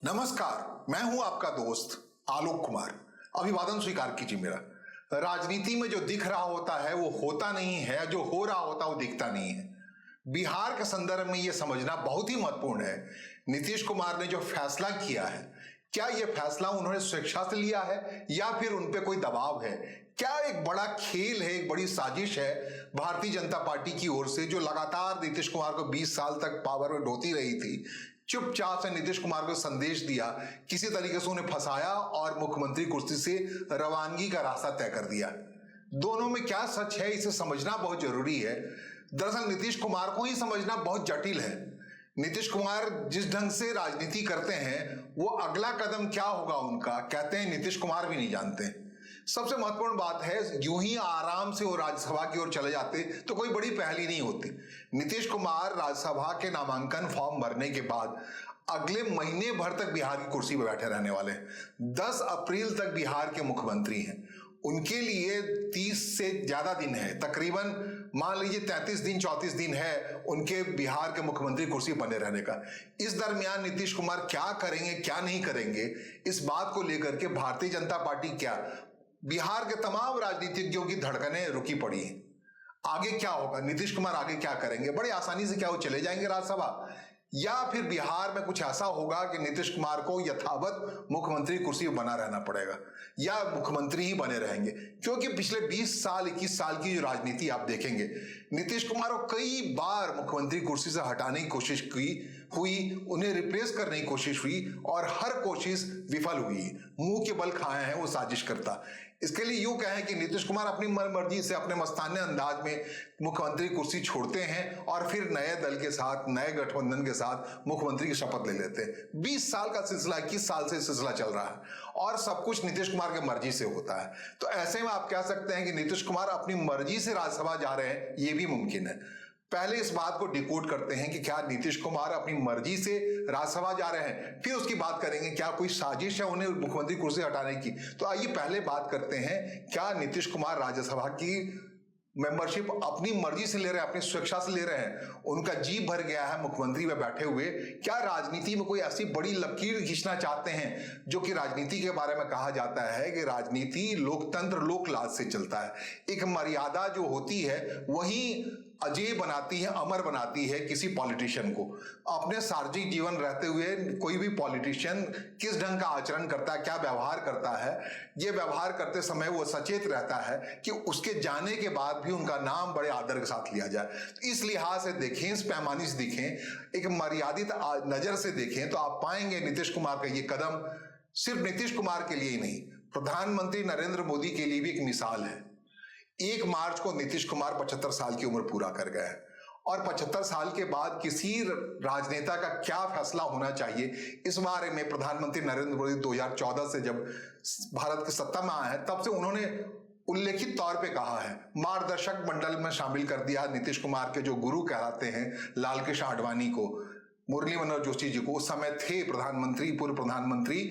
नमस्कार, मैं हूं आपका दोस्त आलोक कुमार। अभिवादन स्वीकार कीजिए मेरा। राजनीति में जो दिख रहा होता है वो होता नहीं है, जो हो रहा होता है वो दिखता नहीं है। बिहार के संदर्भ में यह समझना बहुत ही महत्वपूर्ण है। नीतीश कुमार ने जो फैसला किया है, क्या यह फैसला उन्होंने स्वेच्छा से लिया है या फिर उन पे कोई दबाव है? क्या एक बड़ा खेल है, एक बड़ी साजिश है भारतीय जनता पार्टी की ओर से, जो लगातार नीतीश कुमार को 20 साल तक पावर में ढोती रही थी, चुपचाप से नीतीश कुमार को संदेश दिया, किसी तरीके से उन्हें फंसाया और मुख्यमंत्री कुर्सी से रवानगी का रास्ता तय कर दिया। दोनों में क्या सच है, इसे समझना बहुत जरूरी है। दरअसल नीतीश कुमार को ही समझना बहुत जटिल है। नीतीश कुमार जिस ढंग से राजनीति करते हैं, वो अगला कदम क्या होगा उनका, कहते हैं नीतीश कुमार भी नहीं जानते। सबसे महत्वपूर्ण बात है, यूं ही आराम से वो राज्यसभा की ओर चले जाते तो कोई बड़ी पहली नहीं होती। नीतीश कुमार राज्यसभा के नामांकन फॉर्म भरने के बाद अगले महीने भर तक बिहार की कुर्सी पर बैठे रहने वाले हैं। 10 अप्रैल तक बिहार के मुख्यमंत्री हैं। उनके लिए 30 से ज्यादा दिन है, तकरीबन मान लीजिए 33 दिन 34 दिन है उनके बिहार के मुख्यमंत्री कुर्सी बने रहने का। इस दरमियान नीतीश कुमार क्या करेंगे क्या नहीं करेंगे, इस बात को लेकर के भारतीय जनता पार्टी क्या, बिहार के तमाम राजनीतिज्ञों की धड़कनें रुकी पड़ी हैं। आगे क्या होगा, नीतीश कुमार आगे क्या करेंगे? बड़ी आसानी से क्या वो चले जाएंगे राज्यसभा, या फिर बिहार में कुछ ऐसा होगा कि नीतीश कुमार को यथावत मुख्यमंत्री कुर्सी पर बना रहना पड़ेगा, या मुख्यमंत्री ही बने रहेंगे? क्योंकि पिछले 20 साल 21 साल की जो राजनीति आप देखेंगे, नीतीश कुमार को कई बार मुख्यमंत्री कुर्सी से हटाने की कोशिश हुई, उन्हें रिप्लेस करने की कोशिश हुई और हर कोशिश विफल हुई। मुंह के बल खाए हैं वो साजिश करता। इसके लिए यूं कहें कि नीतीश कुमार अपनी मर्जी से अपने मस्ताने अंदाज में मुख्यमंत्री कुर्सी छोड़ते हैं और फिर नए दल के साथ, नए गठबंधन के साथ मुख्यमंत्री की शपथ ले लेते हैं। 20 साल का सिलसिला, 21 साल से सिलसिला चल रहा है और सब कुछ नीतीश कुमार की मर्जी से होता है। तो ऐसे में आप कह सकते हैं कि नीतीश कुमार अपनी मर्जी से राज्यसभा जा रहे हैं, यह भी मुमकिन है। पहले इस बात को डिकोड करते हैं कि क्या नीतीश कुमार अपनी मर्जी से राज्यसभा जा रहे हैं, फिर उसकी बात करेंगे क्या कोई साजिश है उन्हें मुख्यमंत्री कुर्सी हटाने की। तो आइए पहले बात करते हैं, क्या नीतीश कुमार राज्यसभा की मेंबरशिप अपनी मर्जी से ले रहे हैं, अपनी स्वेच्छा से ले रहे हैं? उनका जी भर गया है मुख्यमंत्री में बैठे हुए। क्या राजनीति में कोई ऐसी बड़ी लकीर खींचना चाहते हैं, जो कि राजनीति के बारे में कहा जाता है कि राजनीति लोकतंत्र लोकलाज से चलता है। एक मर्यादा जो होती है वही अजेय बनाती है, अमर बनाती है किसी पॉलिटिशियन को। अपने सार्वजनिक जीवन रहते हुए कोई भी पॉलिटिशियन किस ढंग का आचरण करता है, क्या व्यवहार करता है, ये व्यवहार करते समय वो सचेत रहता है कि उसके जाने के बाद भी उनका नाम बड़े आदर के साथ लिया जाए। तो इस लिहाज से देखें, इस पैमाने से देखें, एक मर्यादित नजर से देखें, तो आप पाएंगे नीतीश कुमार का ये कदम सिर्फ नीतीश कुमार के लिए ही नहीं, प्रधानमंत्री नरेंद्र मोदी के लिए भी एक मिसाल है। 1 मार्च को नीतीश कुमार 75 साल की उम्र पूरा कर गए हैं और 75 साल के बाद किसी राजनेता का क्या फैसला होना चाहिए, इस बारे में प्रधानमंत्री नरेंद्र मोदी 2014 से जब भारत की सत्ता में आए हैं, तब से उन्होंने उल्लेखित तौर पे कहा है, मार्गदर्शक मंडल में शामिल कर दिया नीतीश कुमार के जो गुरु कहलाते हैं लाल कृष्ण आडवाणी को, मुरली मनोहर जोशी जी को। उस समय थे प्रधानमंत्री, पूर्व प्रधानमंत्री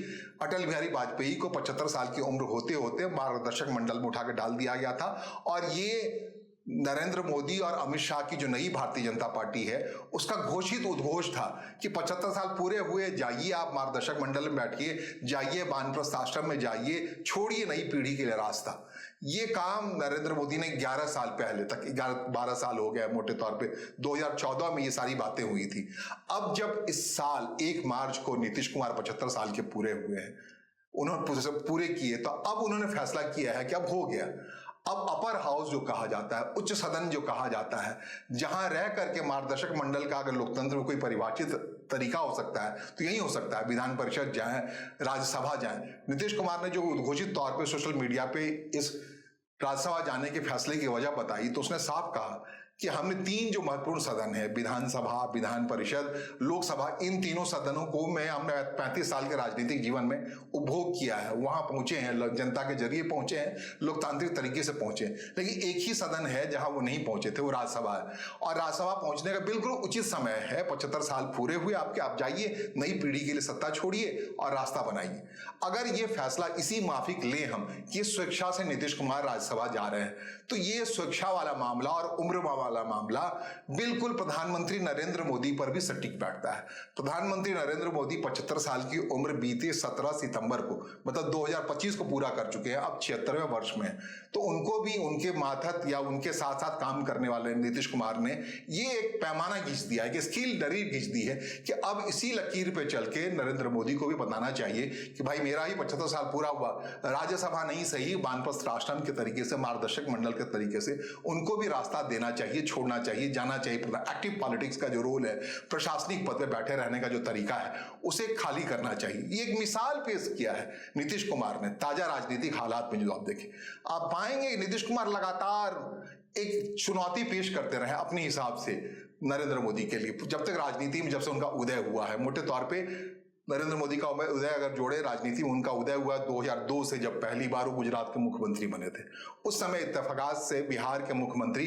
अटल बिहारी वाजपेयी को 75 साल की उम्र होते होते मार्गदर्शक मंडल में उठा के डाल दिया गया था। और ये नरेंद्र मोदी और अमित शाह की जो नई भारतीय जनता पार्टी है, उसका घोषित उद्घोष था कि 75 साल पूरे हुए, जाइए आप मार्गदर्शक मंडल में बैठिए, जाइए वानप्रस्थ आश्रम में जाइए, छोड़िए नई पीढ़ी के लिए रास्ता। ये काम नरेंद्र मोदी ने 11 साल पहले तक, 12 साल हो गया मोटे तौर पे, 2014 में ये सारी बातें हुई थी। अब जब इस साल 1 मार्च को नीतीश कुमार 75 साल के पूरे हुए हैं, उन्होंने पूरे किए, तो अब उन्होंने फैसला किया है कि अब हो गया। अब अपर हाउस जो कहा जाता है, उच्च सदन जो कहा जाता है, जहां रह करके मार्गदर्शक मंडल का अगर लोकतंत्र में कोई परिभाषित तरीका हो सकता है तो यही हो सकता है, विधान परिषद जाए, राज्यसभा जाए। नीतीश कुमार ने जो उद्घोषित तौर पे सोशल मीडिया पे इस राज्यसभा जाने के फैसले की वजह बताई, तो उसने साफ कहा कि हमने 3 जो महत्वपूर्ण सदन है, विधानसभा, विधान परिषद, लोकसभा, इन तीनों सदनों को हमने 35 साल के राजनीतिक जीवन में उपभोग किया है। वहां पहुंचे हैं, जनता के जरिए पहुंचे हैं, लोकतांत्रिक तरीके से पहुंचे। लेकिन एक ही सदन है जहां वो नहीं पहुंचे थे, वो राज्यसभा है। और राज्यसभा पहुंचने का बिल्कुल उचित समय है, 75 साल पूरे हुए आपके, आप जाइए, नई पीढ़ी के लिए सत्ता छोड़िए और रास्ता बनाइए। अगर ये फैसला इसी माफिक ले हम कि स्वेच्छा से नीतीश कुमार राज्यसभा जा रहे हैं, तो ये स्वेच्छा वाला मामला और उम्र वाला मामला बिल्कुल प्रधानमंत्री नरेंद्र मोदी पर भी सटीक बैठता है। प्रधानमंत्री नरेंद्र मोदी 75 साल की उम्र बीते 17 सितंबर को, मतलब 2025 को पूरा कर चुके हैं, अब 76वें वर्ष में। तो उनको भी उनके मातहत या उनके साथ साथ काम करने वाले नीतीश कुमार ने ये एक पैमाना खींच दिया है, कि स्कील दरीर खींच दी है कि अब इसी लकीर पे चल के नरेंद्र मोदी को भी बताना चाहिए कि भाई मेरा ही 75 साल पूरा हुआ, राज्यसभा नहीं सही, वानप्रस्थ आश्रम के तरीके से, मार्गदर्शक मंडल के तरीके से उनको भी रास्ता देना चाहिए, छोड़ना चाहिए, जाना चाहिए। एक्टिव पॉलिटिक्स का जो रोल है, प्रशासनिक पद पे बैठे रहने का जो तरीका है, उसे खाली करना चाहिए। ये एक मिसाल पेश किया है नीतीश कुमार ने ताजा राजनीतिक हालात में। जो आप देखें, आप पाएंगे नीतीश कुमार लगातार एक चुनौती पेश करते रहे अपने हिसाब से नरेंद्र मोदी के लिए, जब तक राजनीति में, जब से उनका उदय हुआ है। मोटे तौर पे नरेंद्र मोदी का उदय अगर जोड़े राजनीति में, उनका उदय हुआ 2002 से, जब पहली बार वो गुजरात के मुख्यमंत्री बने थे। उस समय इत्तेफाक से बिहार के मुख्यमंत्री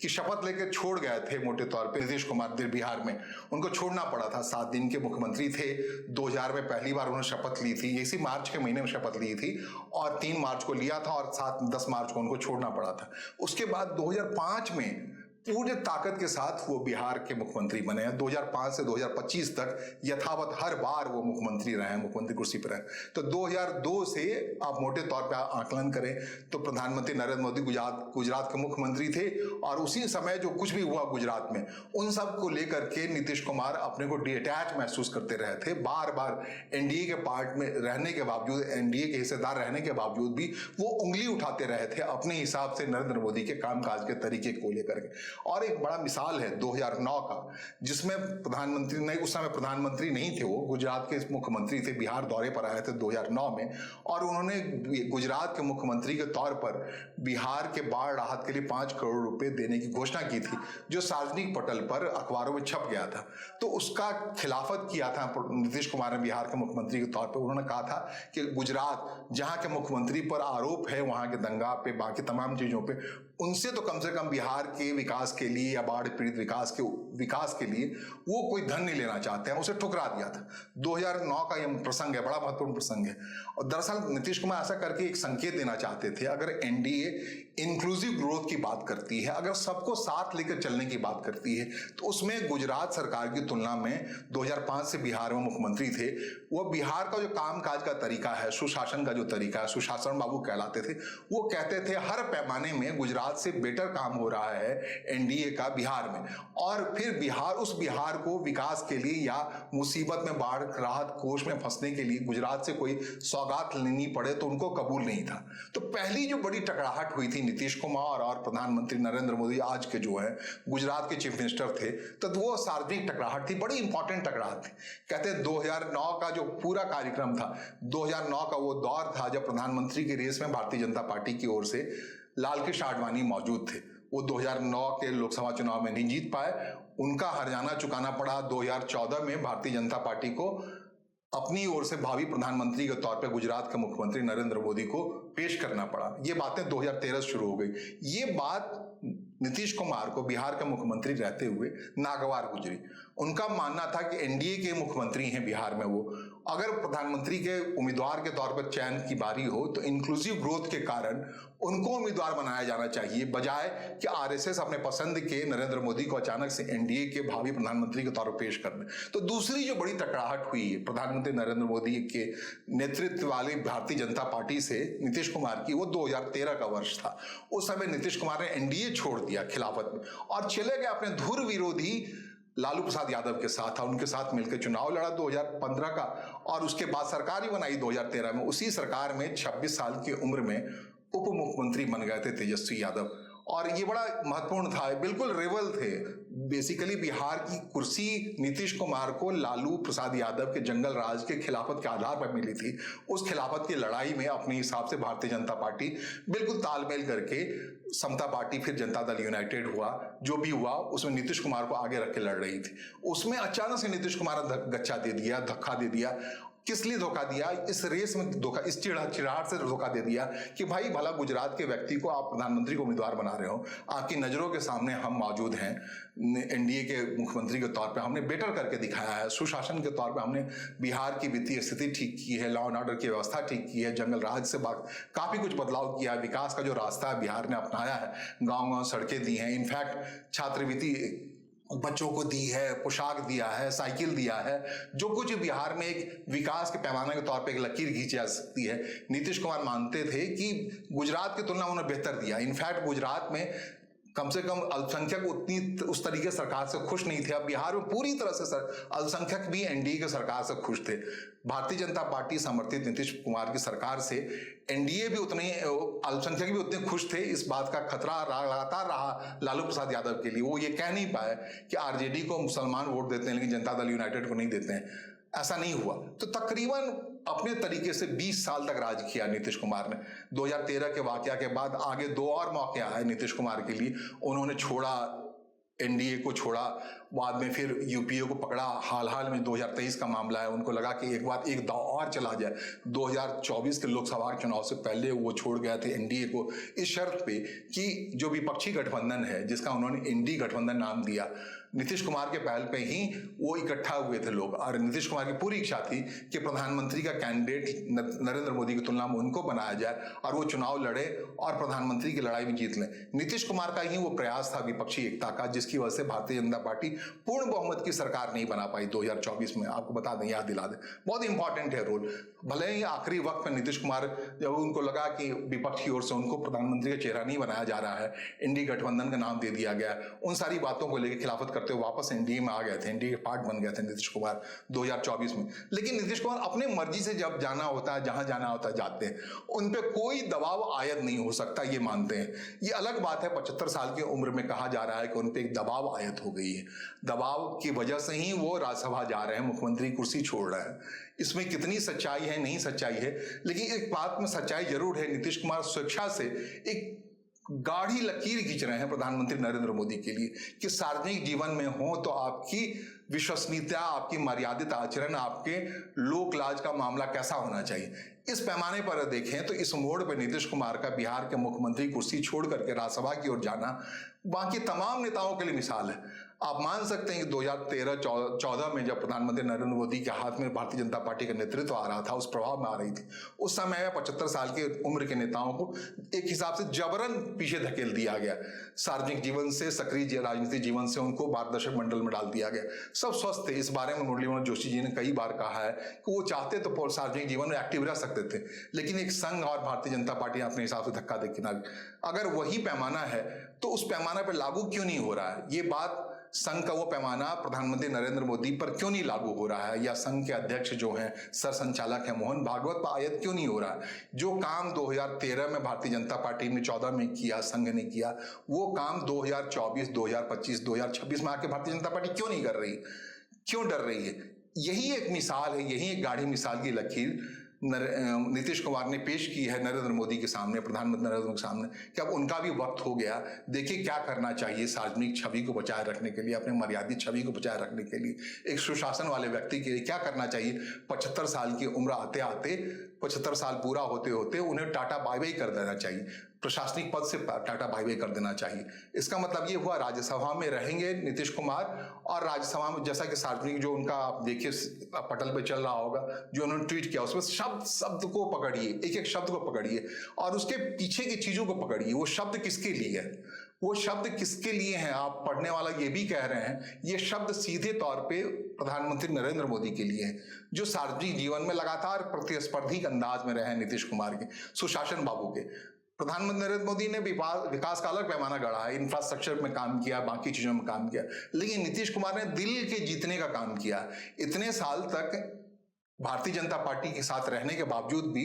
की शपथ लेकर छोड़ गए थे मोटे तौर पे नीतीश कुमार बिहार में, उनको छोड़ना पड़ा था। 7 दिन के मुख्यमंत्री थे। 2000 में पहली बार उन्होंने शपथ ली थी, इसी मार्च के महीने में शपथ ली थी, और 3 मार्च को लिया था, और 10 मार्च को उनको छोड़ना पड़ा था। उसके बाद 2005 में पूरे ताकत के साथ वो बिहार के मुख्यमंत्री बने हैं। 2005 से 2025 तक यथावत हर बार वो मुख्यमंत्री रहे, मुख्यमंत्री कुर्सी पर रहे। तो 2002 से आप मोटे तौर पे आकलन करें तो प्रधानमंत्री नरेंद्र मोदी गुजरात के मुख्यमंत्री थे, और उसी समय जो कुछ भी हुआ गुजरात में, उन सब को लेकर के नीतीश कुमार अपने को डिटैच महसूस करते रहे थे। बार बार एनडीए के पार्ट में रहने के बावजूद, एनडीए के हिस्सेदार रहने के बावजूद भी वो उंगली उठाते रहे थे अपने हिसाब से नरेंद्र मोदी के कामकाज के तरीके को लेकर के। और एक बड़ा मिसाल है 2009 का, जिसमें प्रधानमंत्री नहीं, उस समय प्रधानमंत्री नहीं थे, वो गुजरात के मुख्यमंत्री थे, बिहार दौरे पर आए थे 2009 में, और उन्होंने गुजरात के मुख्यमंत्री के तौर पर बिहार के बाढ़ राहत के लिए 5 करोड़ रुपए देने की घोषणा की थी, जो सार्वजनिक पटल पर अखबारों में छप गया था। तो उसका खिलाफत किया था नीतीश कुमार ने बिहार के मुख्यमंत्री के तौर पर। उन्होंने कहा था कि गुजरात, जहां के मुख्यमंत्री पर आरोप है वहां के दंगा पे, बाकी तमाम चीजों पे, उनसे तो कम से कम बिहार के विकास के लिए या बाढ़ पीड़ित विकास के लिए वो कोई धन नहीं लेना चाहते हैं, उसे ठुकरा दिया था। 2009 का यह प्रसंग है, बड़ा महत्वपूर्ण प्रसंग है। और दरअसल नीतीश कुमार ऐसा करके एक संकेत देना चाहते थे, अगर एनडीए इंक्लूसिव ग्रोथ की बात करती है, अगर सबको साथ लेकर चलने की बात करती है, तो उसमें गुजरात सरकार की तुलना में 2005 से बिहार में मुख्यमंत्री थे, वो बिहार का जो कामकाज का तरीका है, सुशासन का जो तरीका है, सुशासन बाबू कहलाते थे, वो कहते थे हर पैमाने में गुजरात से बेटर काम हो रहा है एनडीए का बिहार में। और फिर उस बिहार को विकास के लिए या मुसीबत में, बाढ़ राहत कोष में फंसने के लिए गुजरात से कोई सौगात लेनी पड़े तो उनको कबूल नहीं था। तो पहली जो बड़ी टकराहट हुई थी नीतीश कुमार और प्रधानमंत्री नरेंद्र मोदी, आज के जो है गुजरात के चीफ मिनिस्टर थे, तो वो सार्वजनिक टकराहट थी, बड़ी इंपॉर्टेंट टकराहट थी। कहते हैं 2009 का जो पूरा कार्यक्रम था, 2009 का वो दौर था जब प्रधानमंत्री की रेस में भारतीय जनता पार्टी की ओर से लाल कृष्ण आडवाणी मौजूद थे। वो 2009 के लोकसभा चुनाव में नहीं जीत पाए, उनका हर्जाना चुकाना पड़ा 2014 में भारतीय जनता पार्टी को अपनी ओर से भावी प्रधानमंत्री के तौर पे गुजरात के मुख्यमंत्री नरेंद्र मोदी को पेश करना पड़ा। ये बातें 2013 शुरू हो गई। ये बात नीतीश कुमार को बिहार का मुख्यमंत्री रहते हुए नागवार गुजरी। उनका मानना था कि एनडीए के मुख्यमंत्री हैं बिहार में, वो अगर प्रधानमंत्री के उम्मीदवार के तौर पर चयन की बारी हो तो इंक्लूसिव ग्रोथ के कारण उनको उम्मीदवार बनाया जाना चाहिए, बजाय कि आरएसएस अपने पसंद के नरेंद्र मोदी को अचानक से एनडीए के भावी प्रधानमंत्री के तौर पर पेश कर दें। तो दूसरी जो बड़ी टकराहट हुई है प्रधानमंत्री नरेंद्र मोदी के नेतृत्व वाली भारतीय जनता पार्टी से नीतीश कुमार की, वो 2013 का वर्ष था। उस समय नीतीश कुमार ने एनडीए छोड़ दिया खिलाफत में और चले गए अपने धुर विरोधी लालू प्रसाद यादव के साथ था, उनके साथ मिलकर चुनाव लड़ा 2015 का, और उसके बाद सरकार ही बनाई 2013 में। उसी सरकार में 26 साल की उम्र में उप मुख्यमंत्री बन गए थे तेजस्वी यादव, और ये बड़ा महत्वपूर्ण था, बिल्कुल रेवल थे। बेसिकली बिहार की कुर्सी नीतीश कुमार को लालू प्रसाद यादव के जंगल राज के खिलाफत के आधार पर मिली थी। उस खिलाफत की लड़ाई में अपने हिसाब से भारतीय जनता पार्टी बिल्कुल तालमेल करके, समता पार्टी फिर जनता दल यूनाइटेड हुआ, जो भी हुआ उसमें नीतीश कुमार को आगे रख के लड़ रही थी। उसमें अचानक से नीतीश कुमार ने धक्का दे दिया। किस लिए धोखा दिया? इस रेस में धोखा, इस चिड़ाहट से धोखा दे दिया कि भाई भला गुजरात के व्यक्ति को आप प्रधानमंत्री को उम्मीदवार बना रहे हो, आपकी नजरों के सामने हम मौजूद हैं, एनडीए के मुख्यमंत्री के तौर पे हमने बेटर करके दिखाया है, सुशासन के तौर पे हमने बिहार की वित्तीय स्थिति ठीक की है, लॉ एंड ऑर्डर की व्यवस्था ठीक की है, जंगल राज से काफी कुछ बदलाव किया है, विकास का जो रास्ता है बिहार ने अपनाया है, गाँव-गाँव सड़कें दी हैं, इनफैक्ट छात्रवृत्ति बच्चों को दी है, पोशाक दिया है, साइकिल दिया है, जो कुछ बिहार में एक विकास के पैमाने के तौर पे एक लकीर खींची जा सकती है। नीतीश कुमार मानते थे कि गुजरात की तुलना उन्होंने बेहतर दिया। इनफैक्ट गुजरात में कम से कम अल्पसंख्यक उतनी उस तरीके सरकार से खुश नहीं थे। अब बिहार में पूरी तरह से अल्पसंख्यक भी एनडीए की सरकार से खुश थे। भारतीय जनता पार्टी समर्थित नीतीश कुमार की सरकार से एनडीए भी उतने, अल्पसंख्यक भी उतने खुश थे। इस बात का खतरा लगातार रहा लालू प्रसाद यादव के लिए। वो ये कह नहीं पाए कि आरजेडी को मुसलमान वोट देते हैं लेकिन जनता दल यूनाइटेड को नहीं देते हैं, ऐसा नहीं हुआ। तो तकरीबन अपने तरीके से 20 साल तक राज किया नीतीश कुमार ने। 2013 के वाकया के बाद आगे 2 और मौके आए नीतीश कुमार के लिए। उन्होंने छोड़ा, एनडीए को छोड़ा, बाद में फिर यूपीए को पकड़ा। हाल में 2023 का मामला है, उनको लगा कि एक दाव और चला जाए। 2024 के लोकसभा चुनाव से पहले वो छोड़ गए थे एनडीए को इस शर्त पे कि जो विपक्षी गठबंधन है, जिसका उन्होंने एनडी गठबंधन नाम दिया, नीतीश कुमार के पहल पे ही वो इकट्ठा हुए थे लोग, और नीतीश कुमार की पूरी इच्छा थी कि प्रधानमंत्री का कैंडिडेट नरेंद्र मोदी की तुलना में उनको बनाया जाए और वो चुनाव लड़े और प्रधानमंत्री की लड़ाई में जीत लें। नीतीश कुमार का ही वो प्रयास था विपक्षी एकता का, जिसकी वजह से भारतीय जनता पार्टी पूर्ण बहुमत की सरकार नहीं बना पाई 2024 में। आपको बता दें, याद दिला दें, बहुत इंपॉर्टेंट है रोल। भले ही आखिरी वक्त में नीतीश कुमार, जब उनको लगा कि विपक्ष की ओर से उनको प्रधानमंत्री का चेहरा नहीं बनाया जा रहा है, एनडीए गठबंधन का नाम दे दिया गया, उन सारी बातों को लेकर खिलाफत करते हुए वापस एनडीए में आ गए थे, एनडीए के पार्ट बन गए थे नीतीश कुमार 2024 में। लेकिन नीतीश कुमार अपने मर्जी से जब जाना होता है, जहां जाना होता है जाते हैं, उन पे कोई दबाव आयद नहीं हो सकता, ये मानते हैं। ये अलग बात है 75 साल की उम्र में कहा जा रहा है कि उन पे एक दबाव आयद हो गई है, दबाव की वजह से ही वो राज्यसभा जा रहे हैं, मुख्यमंत्री कुर्सी छोड़ रहे हैं। इसमें कितनी सच्चाई है, नहीं सच्चाई है, लेकिन एक बात में सच्चाई जरूर है, नीतीश कुमार स्वेच्छा से एक गाढ़ी लकीर खींच रहे हैं प्रधानमंत्री नरेंद्र मोदी के लिए कि सार्वजनिक जीवन में हो तो आपकी विश्वसनीयता, आपकी मर्यादित आचरण, आपके लोक लाज का मामला कैसा होना चाहिए। इस पैमाने पर देखें तो इस मोड़ पर नीतीश कुमार का बिहार के मुख्यमंत्री कुर्सी छोड़ करके राज्यसभा की ओर जाना बाकी तमाम नेताओं के लिए मिसाल है। आप मान सकते हैं कि 2013-14 में जब प्रधानमंत्री नरेंद्र मोदी के हाथ में भारतीय जनता पार्टी का नेतृत्व आ रहा था, उस प्रभाव में आ रही थी, उस समय 75 साल की उम्र के नेताओं को एक हिसाब से जबरन पीछे धकेल दिया गया। सार्वजनिक जीवन से, सक्रिय राजनीतिक जीवन से उनको मार्गदर्शक मंडल में डाल दिया गया। सब स्वस्थ थे। इस बारे में मुरली मनोहर जोशी जी ने कई बार कहा है कि वो चाहते तो सार्वजनिक जीवन में एक्टिव रह सकते थे, लेकिन एक संघ और भारतीय जनता पार्टी अपने हिसाब से धक्का दे किनारे। अगर वही पैमाना है तो उस पैमाना पर लागू क्यों नहीं हो रहा है? ये बात, संघ का वो पैमाना प्रधानमंत्री नरेंद्र मोदी पर क्यों नहीं लागू हो रहा है, या संघ के अध्यक्ष जो हैं, सरसंचालक हैं मोहन भागवत पर आयत क्यों नहीं हो रहा है? जो काम 2013 में भारतीय जनता पार्टी ने 14 में किया, संघ ने किया, वो काम 2024, 2025, 2026 में आके भारतीय जनता पार्टी क्यों नहीं कर रही, क्यों डर रही है? यही एक मिसाल है, यही एक गाढ़ी मिसाल की लकीर नीतीश कुमार ने पेश की है नरेंद्र मोदी के सामने, प्रधानमंत्री नरेंद्र मोदी के सामने, कि अब उनका भी वक्त हो गया। देखिए क्या करना चाहिए सार्वजनिक छवि को बचाए रखने के लिए, अपने मर्यादित छवि को बचाए रखने के लिए, एक सुशासन वाले व्यक्ति के लिए क्या करना चाहिए। 75 साल की उम्र आते आते, 75 साल पूरा होते होते उन्हें टाटा बाय बाय कर देना चाहिए, प्रशासनिक पद से टाटा बाय बाय कर देना चाहिए। इसका मतलब ये हुआ राज्यसभा में रहेंगे नीतीश कुमार, और राज्यसभा में जैसा कि सार्वजनिक जो उनका आप देखिए पटल पे चल रहा होगा, जो उन्होंने ट्वीट किया, उसमें शब्द को पकड़िए, एक एक शब्द को पकड़िए और उसके पीछे की चीजों को पकड़िए। वो शब्द किसके लिए है, वो शब्द किसके लिए हैं? आप पढ़ने वाला ये भी कह रहे हैं ये शब्द सीधे तौर पे प्रधानमंत्री नरेंद्र मोदी के लिए है, जो सार्वजनिक जीवन में लगातार प्रतिस्पर्धी अंदाज में रहे हैं नीतीश कुमार के, सुशासन बाबू के। प्रधानमंत्री नरेंद्र मोदी ने विकास का अलग पैमाना गढ़ा है, इंफ्रास्ट्रक्चर में काम किया, बाकी चीजों में काम किया, लेकिन नीतीश कुमार ने दिल के जीतने का काम किया। इतने साल तक भारतीय जनता पार्टी के साथ रहने के बावजूद भी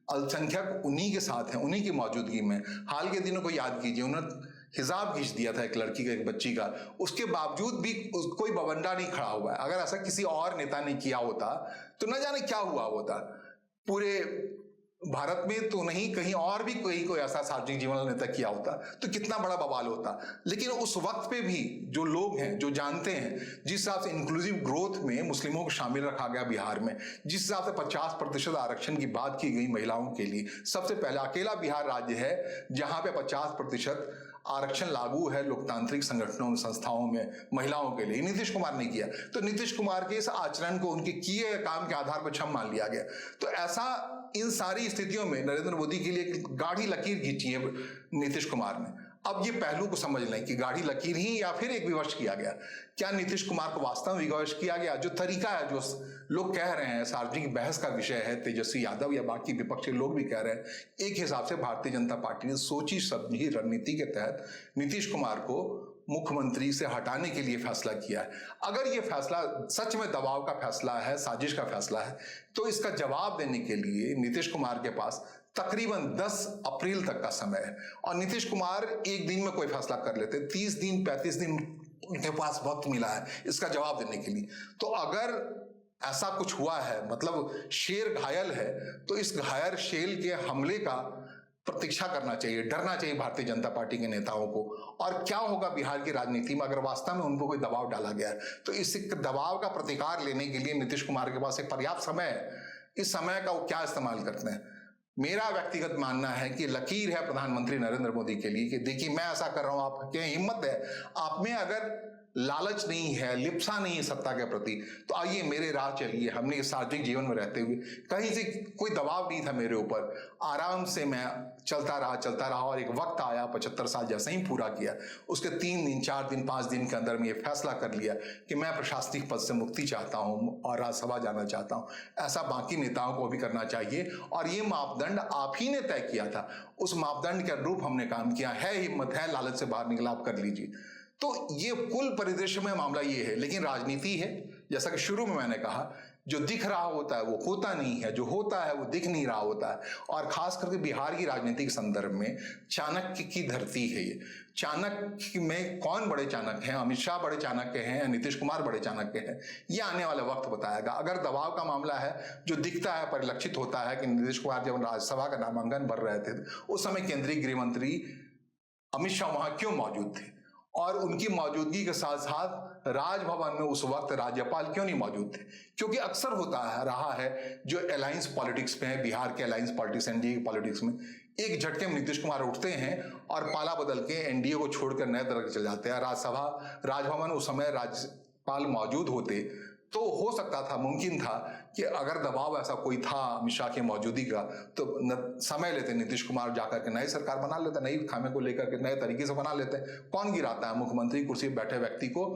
अल्पसंख्यक उन्हीं के साथ हैं, उन्हीं की मौजूदगी में। हाल के दिनों को याद कीजिए, उन्होंने हिजाब खींच दिया था एक लड़की का, एक बच्ची का, उसके बावजूद भी कोई बवंडा नहीं खड़ा हुआ है। अगर ऐसा किसी और नेता ने किया होता तो न जाने क्या हुआ होता। पूरे भारत में तो नहीं, कहीं और भी कोई ऐसा सार्वजनिक जीवन वाला नेता किया होता तो कितना बड़ा बवाल होता। लेकिन उस वक्त पे भी जो लोग हैं, जो जानते हैं, जिस हिसाब से इंक्लूसिव ग्रोथ में मुस्लिमों को शामिल रखा गया बिहार में, जिस हिसाब से 50% आरक्षण की बात की गई महिलाओं के लिए, सबसे पहला अकेला बिहार राज्य है जहां पे 50% आरक्षण लागू है लोकतांत्रिक संगठनों में, संस्थाओं में महिलाओं के लिए। नीतीश कुमार ने किया, तो नीतीश कुमार के इस आचरण को उनके किए काम के आधार पर क्षम मान लिया गया। तो ऐसा इन सारी स्थितियों में नरेंद्र मोदी के लिए एक गाढ़ी लकीर खींची है नीतीश कुमार ने। अब ये पहलू को समझ लें कि गाढ़ी लकीर ही या फिर एक विवश किया गया। क्या नीतीश कुमार को वास्तव में विवश किया गया? जो तरीका है, जो लोग कह रहे हैं सार्वजनिक बहस का विषय है, तेजस्वी यादव या बाकी विपक्षी लोग भी कह रहे हैं, एक हिसाब से भारतीय जनता पार्टी ने सोची समझी रणनीति के तहत नीतीश कुमार को मुख्यमंत्री से हटाने के लिए फैसला किया है। अगर ये फैसला सच में दबाव का फैसला है, साजिश का फैसला है, तो इसका जवाब देने के लिए नीतीश कुमार के पास तकरीबन 10 अप्रैल तक का समय है। और नीतीश कुमार एक दिन में कोई फैसला कर लेते, 30 दिन 35 दिन उनके पास वक्त मिला है इसका जवाब देने के लिए। तो अगर ऐसा कुछ हुआ है, मतलब शेर घायल है, तो इस घायल शेर के हमले का प्रतीक्षा करना चाहिए, डरना चाहिए भारतीय जनता पार्टी के नेताओं को। और क्या होगा बिहार की राजनीति में अगर वास्तव में उनको कोई दबाव डाला गया है, तो इस दबाव का प्रतिकार लेने के लिए नीतीश कुमार के पास एक पर्याप्त समय है। इस समय का वो क्या इस्तेमाल करते हैं? मेरा व्यक्तिगत मानना है कि लकीर है प्रधानमंत्री नरेंद्र मोदी के लिए कि देखिए मैं ऐसा कर रहा हूं, आपके हिम्मत है, आप में अगर लालच नहीं है, लिप्सा नहीं है सत्ता के प्रति, तो आइए मेरे राह चलिए। हमने सार्वजनिक जीवन में रहते हुए कहीं से कोई दबाव नहीं था मेरे ऊपर, आराम से मैं चलता रहा और एक वक्त आया 75 साल जैसे ही पूरा किया, उसके 3 दिन 4 दिन 5 दिन के अंदर में ये फैसला कर लिया कि मैं प्रशासनिक पद से मुक्ति चाहता हूँ और राज्यसभा जाना चाहता हूँ। ऐसा बाकी नेताओं को भी करना चाहिए और ये मापदंड आप ही ने तय किया था, उस मापदंड के अनुरूप हमने काम किया है। हिम्मत है, लालच से बाहर निकला, आप कर लीजिए। तो ये कुल परिदृश्य में मामला ये है। लेकिन राजनीति है, जैसा कि शुरू में मैंने कहा, जो दिख रहा होता है वो होता नहीं है, जो होता है वो दिख नहीं रहा होता है। और खास करके बिहार की राजनीति के संदर्भ में चाणक्य की धरती है ये। चाणक्य में कौन बड़े चाणक्य हैं? अमित शाह बड़े चाणक्य हैं या नीतीश कुमार बड़े चाणक्य हैं? ये आने वाला वक्त बताएगा। अगर दबाव का मामला है, जो दिखता है, परिलक्षित होता है कि नीतीश कुमार जब राज्यसभा का नामांकन भर रहे थे उस समय केंद्रीय गृह मंत्री अमित शाह वहां क्यों मौजूद थे, और उनकी मौजूदगी के साथ साथ राजभवन में उस वक्त राज्यपाल क्यों नहीं मौजूद थे? क्योंकि अक्सर होता है रहा है जो अलायंस पॉलिटिक्स में है, बिहार के अलायंस पॉलिटिक्स, एनडीए की पॉलिटिक्स में, एक झटके में नीतीश कुमार उठते हैं और पाला बदल के एनडीए को छोड़कर नए तरह के चले जाते हैं। राजभवन उस समय राज्यपाल मौजूद होते तो हो सकता था, मुमकिन था कि अगर दबाव ऐसा कोई था अमित शाह की मौजूदगी का, तो समय लेते नीतीश कुमार जाकर के नई सरकार बना लेते, नई खामे को लेकर के नए तरीके से बना लेते। कौन गिराता है? मुख्यमंत्री कुर्सी पर बैठे व्यक्ति को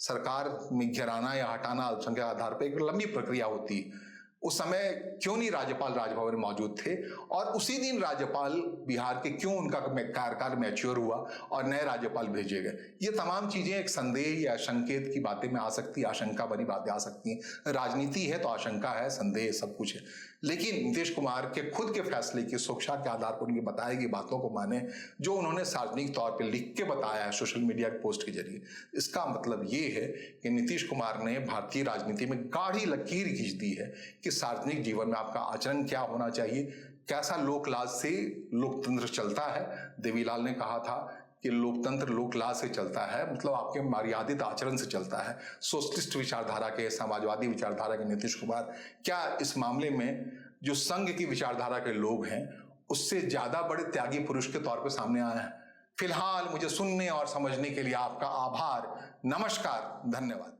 सरकार में गिराना या हटाना अल्पसंख्यक आधार पर एक लंबी प्रक्रिया होती है। उस समय क्यों नहीं राज्यपाल राजभवन में मौजूद थे, और उसी दिन राज्यपाल बिहार के क्यों उनका कार्यकाल मैच्योर हुआ और नए राज्यपाल भेजे गए? ये तमाम चीजें एक संदेह या संकेत की बातें में आ सकती है, आशंका भरी बातें आ सकती हैं। राजनीति है तो आशंका है, संदेह, सब कुछ है। लेकिन नीतीश कुमार के खुद के फैसले की सुरक्षा के आधार पर उनकी बताई गई बातों को माने, जो उन्होंने सार्वजनिक तौर पर लिख के बताया है सोशल मीडिया के पोस्ट के जरिए, इसका मतलब ये है कि नीतीश कुमार ने भारतीय राजनीति में गाढ़ी लकीर खींच दी है कि सार्वजनिक जीवन में आपका आचरण क्या होना चाहिए, कैसा लोकलाज से लोकतंत्र चलता है। देवीलाल ने कहा था कि लोकतंत्र लोकलाज से चलता है, मतलब आपके मर्यादित आचरण से चलता है। सोशलिस्ट विचारधारा के, समाजवादी विचारधारा के नीतीश कुमार क्या इस मामले में जो संघ की विचारधारा के लोग हैं उससे ज्यादा बड़े त्यागी पुरुष के तौर पर सामने आए हैं? फिलहाल मुझे सुनने और समझने के लिए आपका आभार, नमस्कार, धन्यवाद।